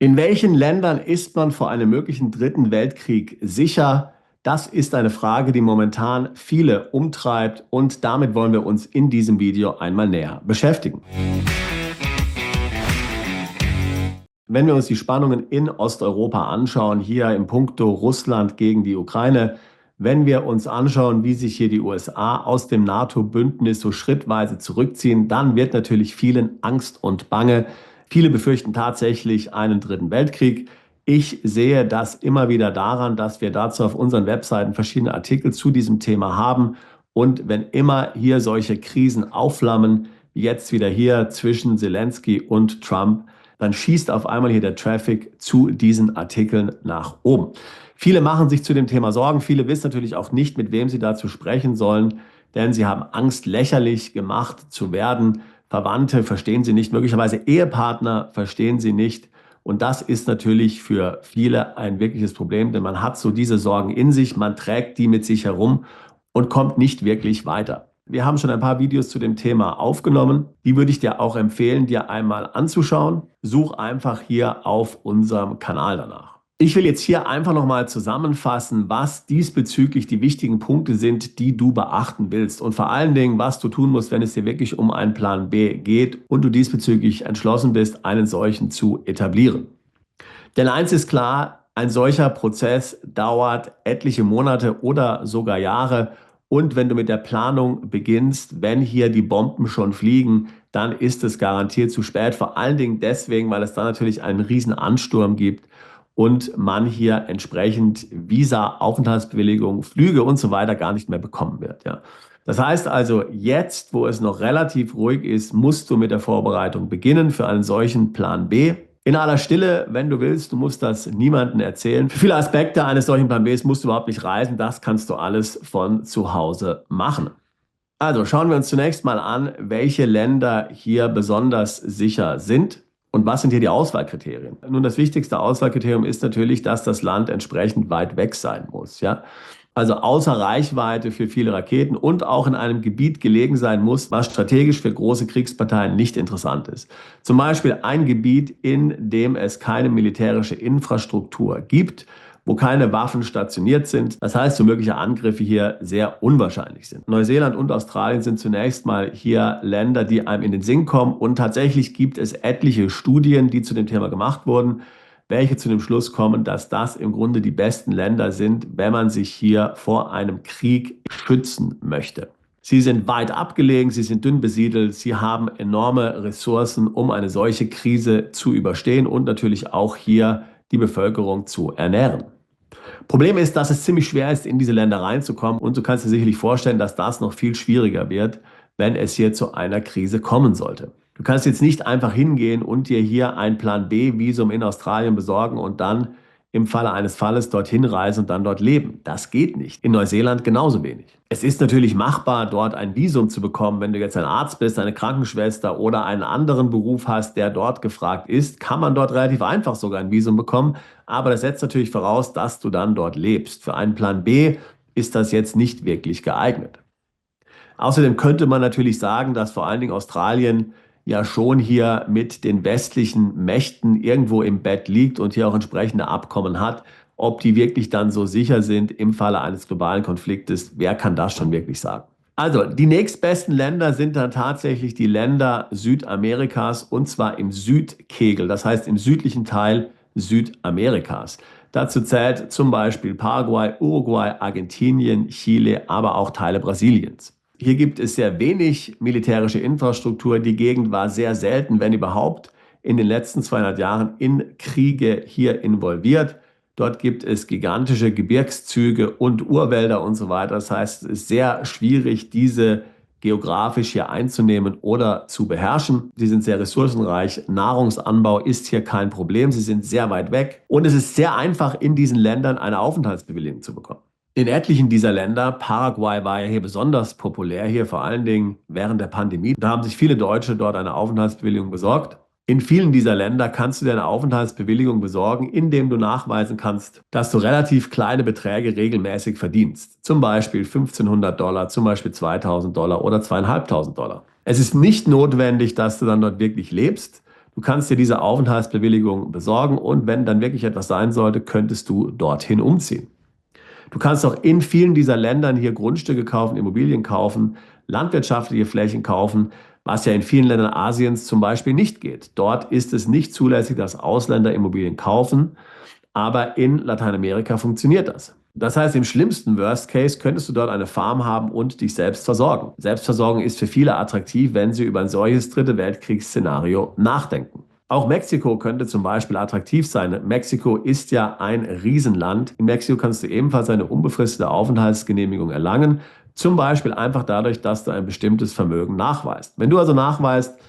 In welchen Ländern ist man vor einem möglichen dritten Weltkrieg sicher? Das ist eine Frage, die momentan viele umtreibt und damit wollen wir uns in diesem Video einmal näher beschäftigen. Wenn wir uns die Spannungen in Osteuropa anschauen, hier im Punkto Russland gegen die Ukraine, wenn wir uns anschauen, wie sich hier die USA aus dem NATO-Bündnis so schrittweise zurückziehen, dann wird natürlich vielen Angst und Bange. Viele befürchten tatsächlich einen dritten Weltkrieg. Ich sehe das immer wieder daran, dass wir dazu auf unseren Webseiten verschiedene Artikel zu diesem Thema haben. Und wenn immer hier solche Krisen aufflammen, wie jetzt wieder hier zwischen Zelensky und Trump, dann schießt auf einmal hier der Traffic zu diesen Artikeln nach oben. Viele machen sich zu dem Thema Sorgen. Viele wissen natürlich auch nicht, mit wem sie dazu sprechen sollen, denn sie haben Angst, lächerlich gemacht zu werden. Verwandte verstehen sie nicht, möglicherweise Ehepartner verstehen sie nicht. Und das ist natürlich für viele ein wirkliches Problem, denn man hat so diese Sorgen in sich, man trägt die mit sich herum und kommt nicht wirklich weiter. Wir haben schon ein paar Videos zu dem Thema aufgenommen. Die würde ich dir auch empfehlen, dir einmal anzuschauen. Such einfach hier auf unserem Kanal danach. Ich will jetzt hier einfach nochmal zusammenfassen, was diesbezüglich die wichtigen Punkte sind, die du beachten willst. Und vor allen Dingen, was du tun musst, wenn es dir wirklich um einen Plan B geht und du diesbezüglich entschlossen bist, einen solchen zu etablieren. Denn eins ist klar, ein solcher Prozess dauert etliche Monate oder sogar Jahre. Und wenn du mit der Planung beginnst, wenn hier die Bomben schon fliegen, dann ist es garantiert zu spät. Vor allen Dingen deswegen, weil es dann natürlich einen riesen Ansturm gibt und man hier entsprechend Visa, Aufenthaltsbewilligung, Flüge und so weiter gar nicht mehr bekommen wird. Ja. Das heißt also, jetzt, wo es noch relativ ruhig ist, musst du mit der Vorbereitung beginnen für einen solchen Plan B. In aller Stille, wenn du willst, du musst das niemandem erzählen. Für viele Aspekte eines solchen Plan Bs musst du überhaupt nicht reisen, das kannst du alles von zu Hause machen. Also schauen wir uns zunächst mal an, welche Länder hier besonders sicher sind und was sind hier die Auswahlkriterien. Nun, das wichtigste Auswahlkriterium ist natürlich, dass das Land entsprechend weit weg sein muss. Ja? Also außer Reichweite für viele Raketen und auch in einem Gebiet gelegen sein muss, was strategisch für große Kriegsparteien nicht interessant ist. Zum Beispiel ein Gebiet, in dem es keine militärische Infrastruktur gibt, wo keine Waffen stationiert sind. Das heißt, so mögliche Angriffe hier sehr unwahrscheinlich sind. Neuseeland und Australien sind zunächst mal hier Länder, die einem in den Sinn kommen. Und tatsächlich gibt es etliche Studien, die zu dem Thema gemacht wurden, welche zu dem Schluss kommen, dass das im Grunde die besten Länder sind, wenn man sich hier vor einem Krieg schützen möchte. Sie sind weit abgelegen, sie sind dünn besiedelt, sie haben enorme Ressourcen, um eine solche Krise zu überstehen und natürlich auch hier die Bevölkerung zu ernähren. Problem ist, dass es ziemlich schwer ist, in diese Länder reinzukommen und du kannst dir sicherlich vorstellen, dass das noch viel schwieriger wird, wenn es hier zu einer Krise kommen sollte. Du kannst jetzt nicht einfach hingehen und dir hier ein Plan B-Visum in Australien besorgen und dann im Falle eines Falles dorthin reisen und dann dort leben. Das geht nicht. In Neuseeland genauso wenig. Es ist natürlich machbar, dort ein Visum zu bekommen. Wenn du jetzt ein Arzt bist, eine Krankenschwester oder einen anderen Beruf hast, der dort gefragt ist, kann man dort relativ einfach sogar ein Visum bekommen. Aber das setzt natürlich voraus, dass du dann dort lebst. Für einen Plan B ist das jetzt nicht wirklich geeignet. Außerdem könnte man natürlich sagen, dass vor allen Dingen Australien ja schon hier mit den westlichen Mächten irgendwo im Bett liegt und hier auch entsprechende Abkommen hat. Ob die wirklich dann so sicher sind im Falle eines globalen Konfliktes, wer kann das schon wirklich sagen? Also, die nächstbesten Länder sind dann tatsächlich die Länder Südamerikas und zwar im Südkegel, das heißt im südlichen Teil Südamerikas. Dazu zählt zum Beispiel Paraguay, Uruguay, Argentinien, Chile, aber auch Teile Brasiliens. Hier gibt es sehr wenig militärische Infrastruktur. Die Gegend war sehr selten, wenn überhaupt, in den letzten 200 Jahren in Kriege hier involviert. Dort gibt es gigantische Gebirgszüge und Urwälder und so weiter. Das heißt, es ist sehr schwierig, diese geografisch hier einzunehmen oder zu beherrschen. Sie sind sehr ressourcenreich. Nahrungsanbau ist hier kein Problem. Sie sind sehr weit weg. Und es ist sehr einfach, in diesen Ländern eine Aufenthaltsbewilligung zu bekommen. In etlichen dieser Länder, Paraguay war ja hier besonders populär, hier vor allen Dingen während der Pandemie, da haben sich viele Deutsche dort eine Aufenthaltsbewilligung besorgt. In vielen dieser Länder kannst du dir eine Aufenthaltsbewilligung besorgen, indem du nachweisen kannst, dass du relativ kleine Beträge regelmäßig verdienst. Zum Beispiel $1.500, zum Beispiel $2.000 oder $2.500. Es ist nicht notwendig, dass du dann dort wirklich lebst. Du kannst dir diese Aufenthaltsbewilligung besorgen und wenn dann wirklich etwas sein sollte, könntest du dorthin umziehen. Du kannst auch in vielen dieser Ländern hier Grundstücke kaufen, Immobilien kaufen, landwirtschaftliche Flächen kaufen, was ja in vielen Ländern Asiens zum Beispiel nicht geht. Dort ist es nicht zulässig, dass Ausländer Immobilien kaufen, aber in Lateinamerika funktioniert das. Das heißt, im schlimmsten Worst Case könntest du dort eine Farm haben und dich selbst versorgen. Selbstversorgung ist für viele attraktiv, wenn sie über ein solches Dritte Weltkriegsszenario nachdenken. Auch Mexiko könnte zum Beispiel attraktiv sein. Mexiko ist ja ein Riesenland. In Mexiko kannst du ebenfalls eine unbefristete Aufenthaltsgenehmigung erlangen. Zum Beispiel einfach dadurch, dass du ein bestimmtes Vermögen nachweist. Wenn du also nachweist,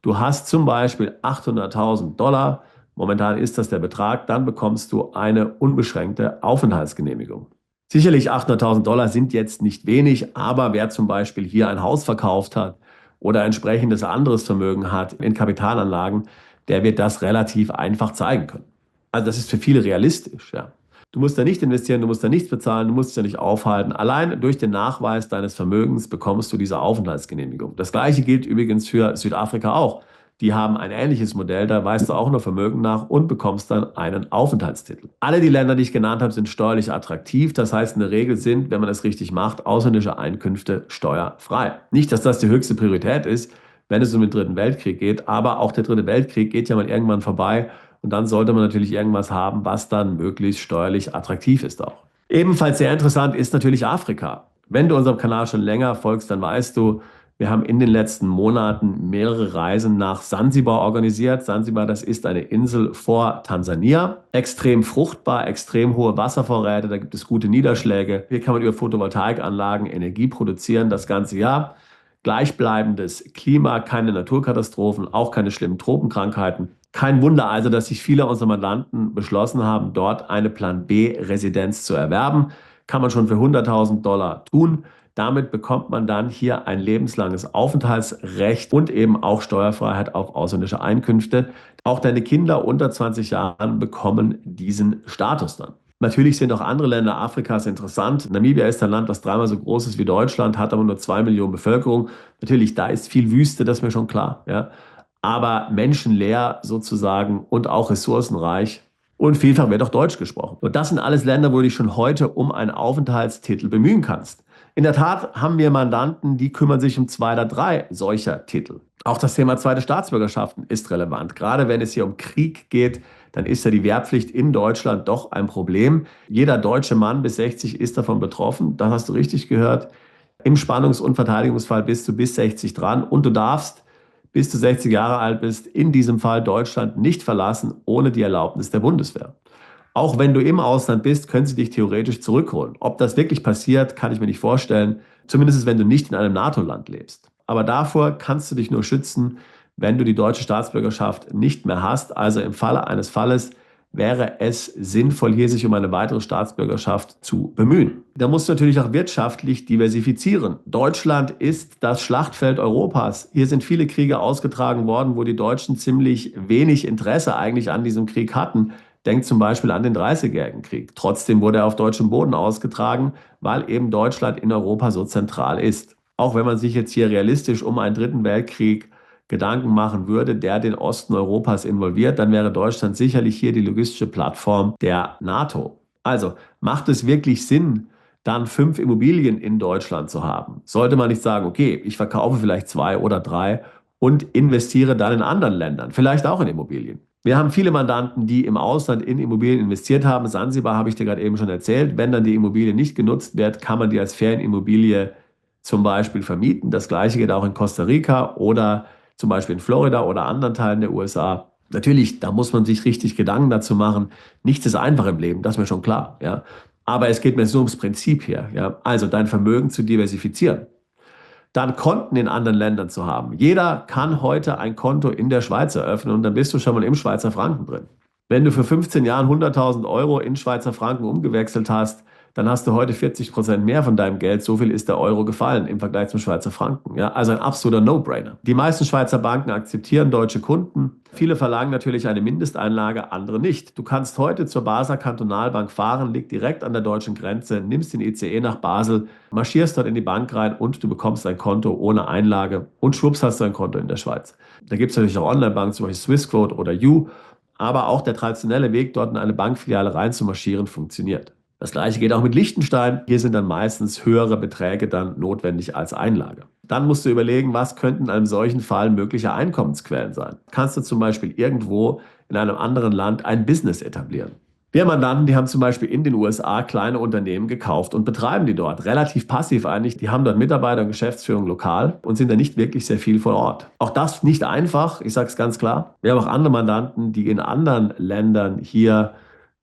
du hast zum Beispiel 800.000 $, momentan ist das der Betrag, dann bekommst du eine unbeschränkte Aufenthaltsgenehmigung. Sicherlich 800.000 $ sind jetzt nicht wenig, aber wer zum Beispiel hier ein Haus verkauft hat oder entsprechendes anderes Vermögen hat in Kapitalanlagen, der wird das relativ einfach zeigen können. Also das ist für viele realistisch, ja. Du musst da nicht investieren, du musst da nichts bezahlen, du musst dich da nicht aufhalten. Allein durch den Nachweis deines Vermögens bekommst du diese Aufenthaltsgenehmigung. Das Gleiche gilt übrigens für Südafrika auch. Die haben ein ähnliches Modell, da weist du auch nur Vermögen nach und bekommst dann einen Aufenthaltstitel. Alle die Länder, die ich genannt habe, sind steuerlich attraktiv. Das heißt, in der Regel sind, wenn man das richtig macht, ausländische Einkünfte steuerfrei. Nicht, dass das die höchste Priorität ist, wenn es um den Dritten Weltkrieg geht, aber auch der Dritte Weltkrieg geht ja mal irgendwann vorbei und dann sollte man natürlich irgendwas haben, was dann möglichst steuerlich attraktiv ist auch. Ebenfalls sehr interessant ist natürlich Afrika. Wenn du unserem Kanal schon länger folgst, dann weißt du, wir haben in den letzten Monaten mehrere Reisen nach Sansibar organisiert. Sansibar, das ist eine Insel vor Tansania. Extrem fruchtbar, extrem hohe Wasservorräte, da gibt es gute Niederschläge. Hier kann man über Photovoltaikanlagen Energie produzieren das ganze Jahr. Gleichbleibendes Klima, keine Naturkatastrophen, auch keine schlimmen Tropenkrankheiten. Kein Wunder also, dass sich viele unserer Mandanten beschlossen haben, dort eine Plan B-Residenz zu erwerben. Kann man schon für 100.000 $ tun. Damit bekommt man dann hier ein lebenslanges Aufenthaltsrecht und eben auch Steuerfreiheit auf ausländische Einkünfte. Auch deine Kinder unter 20 Jahren bekommen diesen Status dann. Natürlich sind auch andere Länder Afrikas interessant. Namibia ist ein Land, das dreimal so groß ist wie Deutschland, hat aber nur 2 Millionen Bevölkerung. Natürlich, da ist viel Wüste, das ist mir schon klar. Ja. Aber menschenleer sozusagen und auch ressourcenreich. Und vielfach wird auch Deutsch gesprochen. Und das sind alles Länder, wo du dich schon heute um einen Aufenthaltstitel bemühen kannst. In der Tat haben wir Mandanten, die kümmern sich um 2 oder 3 solcher Titel. Auch das Thema zweite Staatsbürgerschaften ist relevant. Gerade wenn es hier um Krieg geht, dann ist ja die Wehrpflicht in Deutschland doch ein Problem. Jeder deutsche Mann bis 60 ist davon betroffen. Das hast du richtig gehört. Im Spannungs- und Verteidigungsfall bist du bis 60 dran und du darfst, bis du 60 Jahre alt bist, in diesem Fall Deutschland nicht verlassen ohne die Erlaubnis der Bundeswehr. Auch wenn du im Ausland bist, können sie dich theoretisch zurückholen. Ob das wirklich passiert, kann ich mir nicht vorstellen. Zumindest wenn du nicht in einem NATO-Land lebst. Aber davor kannst du dich nur schützen, wenn du die deutsche Staatsbürgerschaft nicht mehr hast. Also im Falle eines Falles wäre es sinnvoll, hier sich um eine weitere Staatsbürgerschaft zu bemühen. Da musst du natürlich auch wirtschaftlich diversifizieren. Deutschland ist das Schlachtfeld Europas. Hier sind viele Kriege ausgetragen worden, wo die Deutschen ziemlich wenig Interesse eigentlich an diesem Krieg hatten. Denkt zum Beispiel an den Dreißigjährigen Krieg. Trotzdem wurde er auf deutschem Boden ausgetragen, weil eben Deutschland in Europa so zentral ist. Auch wenn man sich jetzt hier realistisch um einen Dritten Weltkrieg Gedanken machen würde, der den Osten Europas involviert, dann wäre Deutschland sicherlich hier die logistische Plattform der NATO. Also macht es wirklich Sinn, dann 5 Immobilien in Deutschland zu haben? Sollte man nicht sagen, okay, ich verkaufe vielleicht 2 oder 3 und investiere dann in anderen Ländern, vielleicht auch in Immobilien? Wir haben viele Mandanten, die im Ausland in Immobilien investiert haben. Sansibar habe ich dir gerade eben schon erzählt. Wenn dann die Immobilie nicht genutzt wird, kann man die als Ferienimmobilie zum Beispiel vermieten. Das gleiche geht auch in Costa Rica oder zum Beispiel in Florida oder anderen Teilen der USA. Natürlich, da muss man sich richtig Gedanken dazu machen. Nichts ist einfach im Leben, das ist mir schon klar. Ja? Aber es geht mir so ums Prinzip hier. Ja? Also dein Vermögen zu diversifizieren. Dann Konten in anderen Ländern zu haben. Jeder kann heute ein Konto in der Schweiz eröffnen und dann bist du schon mal im Schweizer Franken drin. Wenn du für 15 Jahren 100.000 € in Schweizer Franken umgewechselt hast, dann hast du heute 40% mehr von deinem Geld. So viel ist der Euro gefallen im Vergleich zum Schweizer Franken. Ja, also ein absoluter No-Brainer. Die meisten Schweizer Banken akzeptieren deutsche Kunden. Viele verlangen natürlich eine Mindesteinlage, andere nicht. Du kannst heute zur Basler Kantonalbank fahren, liegt direkt an der deutschen Grenze, nimmst den ICE nach Basel, marschierst dort in die Bank rein und du bekommst ein Konto ohne Einlage und schwupps hast du ein Konto in der Schweiz. Da gibt es natürlich auch Online-Banken, zum Beispiel Swissquote oder You, aber auch der traditionelle Weg, dort in eine Bankfiliale reinzumarschieren, funktioniert. Das gleiche geht auch mit Liechtenstein. Hier sind dann meistens höhere Beträge dann notwendig als Einlage. Dann musst du überlegen, was könnten in einem solchen Fall mögliche Einkommensquellen sein. Kannst du zum Beispiel irgendwo in einem anderen Land ein Business etablieren? Wir haben Mandanten, die haben zum Beispiel in den USA kleine Unternehmen gekauft und betreiben die dort. Relativ passiv eigentlich. Die haben dort Mitarbeiter und Geschäftsführung lokal und sind da nicht wirklich sehr viel vor Ort. Auch das nicht einfach, ich sage es ganz klar. Wir haben auch andere Mandanten, die in anderen Ländern hier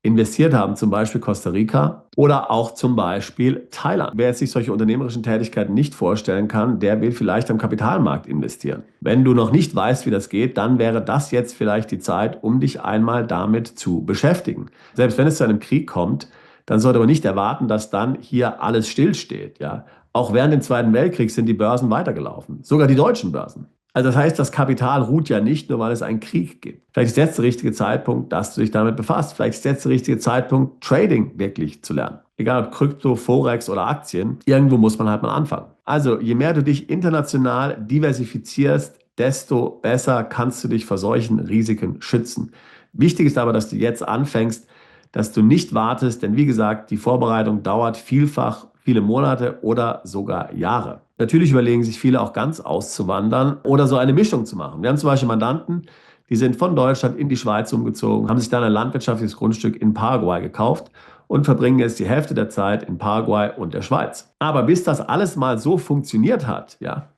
investiert haben, zum Beispiel Costa Rica oder auch zum Beispiel Thailand. Wer jetzt sich solche unternehmerischen Tätigkeiten nicht vorstellen kann, der will vielleicht am Kapitalmarkt investieren. Wenn du noch nicht weißt, wie das geht, dann wäre das jetzt vielleicht die Zeit, um dich einmal damit zu beschäftigen. Selbst wenn es zu einem Krieg kommt, dann sollte man nicht erwarten, dass dann hier alles stillsteht. Ja? Auch während dem Zweiten Weltkrieg sind die Börsen weitergelaufen, sogar die deutschen Börsen. Also das heißt, das Kapital ruht ja nicht nur, weil es einen Krieg gibt. Vielleicht ist jetzt der richtige Zeitpunkt, dass du dich damit befasst. Vielleicht ist jetzt der richtige Zeitpunkt, Trading wirklich zu lernen. Egal ob Krypto, Forex oder Aktien, irgendwo muss man halt mal anfangen. Also je mehr du dich international diversifizierst, desto besser kannst du dich vor solchen Risiken schützen. Wichtig ist aber, dass du jetzt anfängst, dass du nicht wartest, denn wie gesagt, die Vorbereitung dauert vielfach viele Monate oder sogar Jahre. Natürlich überlegen sich viele auch ganz auszuwandern oder so eine Mischung zu machen. Wir haben zum Beispiel Mandanten, die sind von Deutschland in die Schweiz umgezogen, haben sich dann ein landwirtschaftliches Grundstück in Paraguay gekauft und verbringen jetzt die Hälfte der Zeit in Paraguay und der Schweiz. Aber bis das alles mal so funktioniert hat, ja,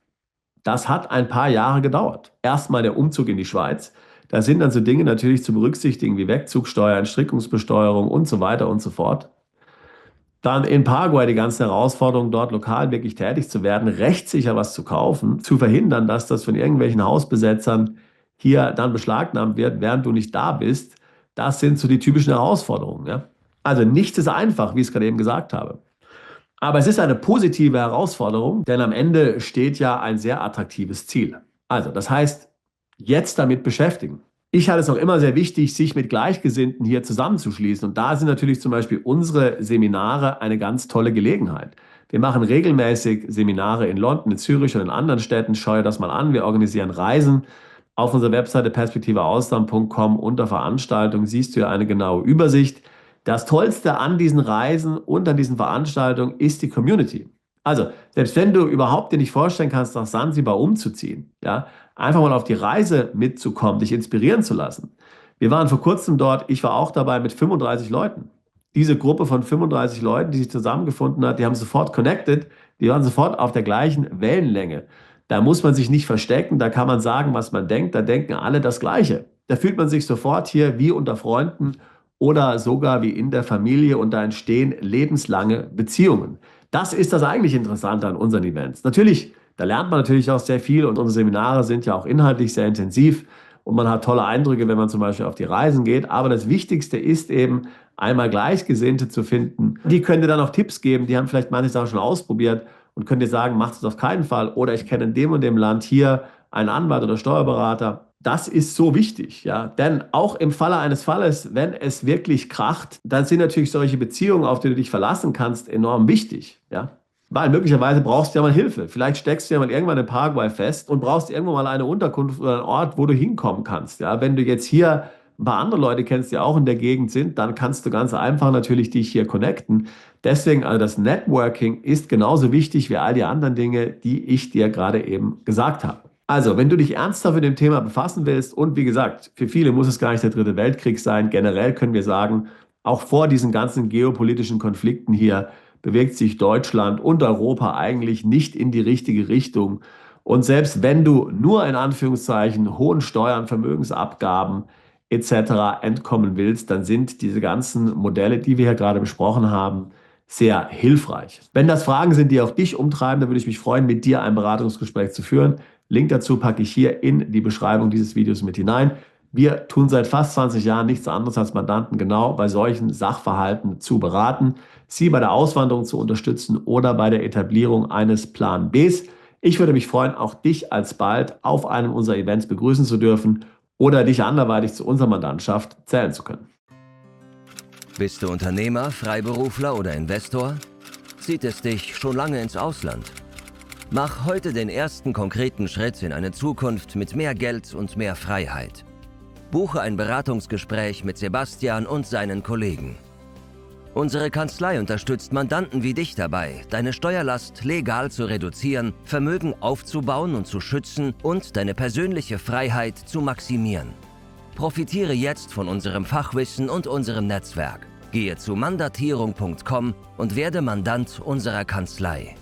das hat ein paar Jahre gedauert. Erstmal der Umzug in die Schweiz. Da sind dann so Dinge natürlich zu berücksichtigen wie Wegzugsteuer, Entstrickungsbesteuerung und so weiter und so fort. Dann in Paraguay die ganze Herausforderung, dort lokal wirklich tätig zu werden, rechtssicher was zu kaufen, zu verhindern, dass das von irgendwelchen Hausbesetzern hier dann beschlagnahmt wird, während du nicht da bist. Das sind so die typischen Herausforderungen. Ja? Also nichts ist einfach, wie ich es gerade eben gesagt habe. Aber es ist eine positive Herausforderung, denn am Ende steht ja ein sehr attraktives Ziel. Also das heißt, jetzt damit beschäftigen. Ich halte es auch immer sehr wichtig, sich mit Gleichgesinnten hier zusammenzuschließen. Und da sind natürlich zum Beispiel unsere Seminare eine ganz tolle Gelegenheit. Wir machen regelmäßig Seminare in London, in Zürich und in anderen Städten. Schau dir das mal an. Wir organisieren Reisen. Auf unserer Webseite perspektiveausland.com unter Veranstaltungen siehst du ja eine genaue Übersicht. Das Tollste an diesen Reisen und an diesen Veranstaltungen ist die Community. Also, selbst wenn du überhaupt dir nicht vorstellen kannst, nach Sansibar umzuziehen, ja, einfach mal auf die Reise mitzukommen, dich inspirieren zu lassen. Wir waren vor kurzem dort, ich war auch dabei mit 35 Leuten. Diese Gruppe von 35 Leuten, die sich zusammengefunden hat, die haben sofort connected, die waren sofort auf der gleichen Wellenlänge. Da muss man sich nicht verstecken, da kann man sagen, was man denkt, da denken alle das Gleiche. Da fühlt man sich sofort hier wie unter Freunden oder sogar wie in der Familie und da entstehen lebenslange Beziehungen. Das ist das eigentlich Interessante an unseren Events. Natürlich, da lernt man natürlich auch sehr viel und unsere Seminare sind ja auch inhaltlich sehr intensiv und man hat tolle Eindrücke, wenn man zum Beispiel auf die Reisen geht. Aber das Wichtigste ist eben, einmal Gleichgesinnte zu finden. Die können dir dann auch Tipps geben, die haben vielleicht manche Sachen schon ausprobiert und können dir sagen, mach es auf keinen Fall. Oder ich kenne in dem und dem Land hier einen Anwalt oder Steuerberater. Das ist so wichtig, ja. Denn auch im Falle eines Falles, wenn es wirklich kracht, dann sind natürlich solche Beziehungen, auf die du dich verlassen kannst, enorm wichtig, ja. Weil möglicherweise brauchst du ja mal Hilfe. Vielleicht steckst du ja mal irgendwann in Paraguay fest und brauchst irgendwann mal eine Unterkunft oder einen Ort, wo du hinkommen kannst, ja. Wenn du jetzt hier ein paar andere Leute kennst, die auch in der Gegend sind, dann kannst du ganz einfach natürlich dich hier connecten. Deswegen, also das Networking ist genauso wichtig wie all die anderen Dinge, die ich dir gerade eben gesagt habe. Also, wenn du dich ernsthaft mit dem Thema befassen willst und wie gesagt, für viele muss es gar nicht der Dritte Weltkrieg sein, generell können wir sagen, auch vor diesen ganzen geopolitischen Konflikten hier bewegt sich Deutschland und Europa eigentlich nicht in die richtige Richtung. Und selbst wenn du nur in Anführungszeichen hohen Steuern, Vermögensabgaben etc. entkommen willst, dann sind diese ganzen Modelle, die wir hier gerade besprochen haben, sehr hilfreich. Wenn das Fragen sind, die auch dich umtreiben, dann würde ich mich freuen, mit dir ein Beratungsgespräch zu führen. Link dazu packe ich hier in die Beschreibung dieses Videos mit hinein. Wir tun seit fast 20 Jahren nichts anderes als Mandanten genau bei solchen Sachverhalten zu beraten, sie bei der Auswanderung zu unterstützen oder bei der Etablierung eines Plan Bs. Ich würde mich freuen, auch dich alsbald auf einem unserer Events begrüßen zu dürfen oder dich anderweitig zu unserer Mandantschaft zählen zu können. Bist du Unternehmer, Freiberufler oder Investor? Zieht es dich schon lange ins Ausland? Mach heute den ersten konkreten Schritt in eine Zukunft mit mehr Geld und mehr Freiheit. Buche ein Beratungsgespräch mit Sebastian und seinen Kollegen. Unsere Kanzlei unterstützt Mandanten wie dich dabei, deine Steuerlast legal zu reduzieren, Vermögen aufzubauen und zu schützen und deine persönliche Freiheit zu maximieren. Profitiere jetzt von unserem Fachwissen und unserem Netzwerk. Gehe zu mandatierung.com und werde Mandant unserer Kanzlei.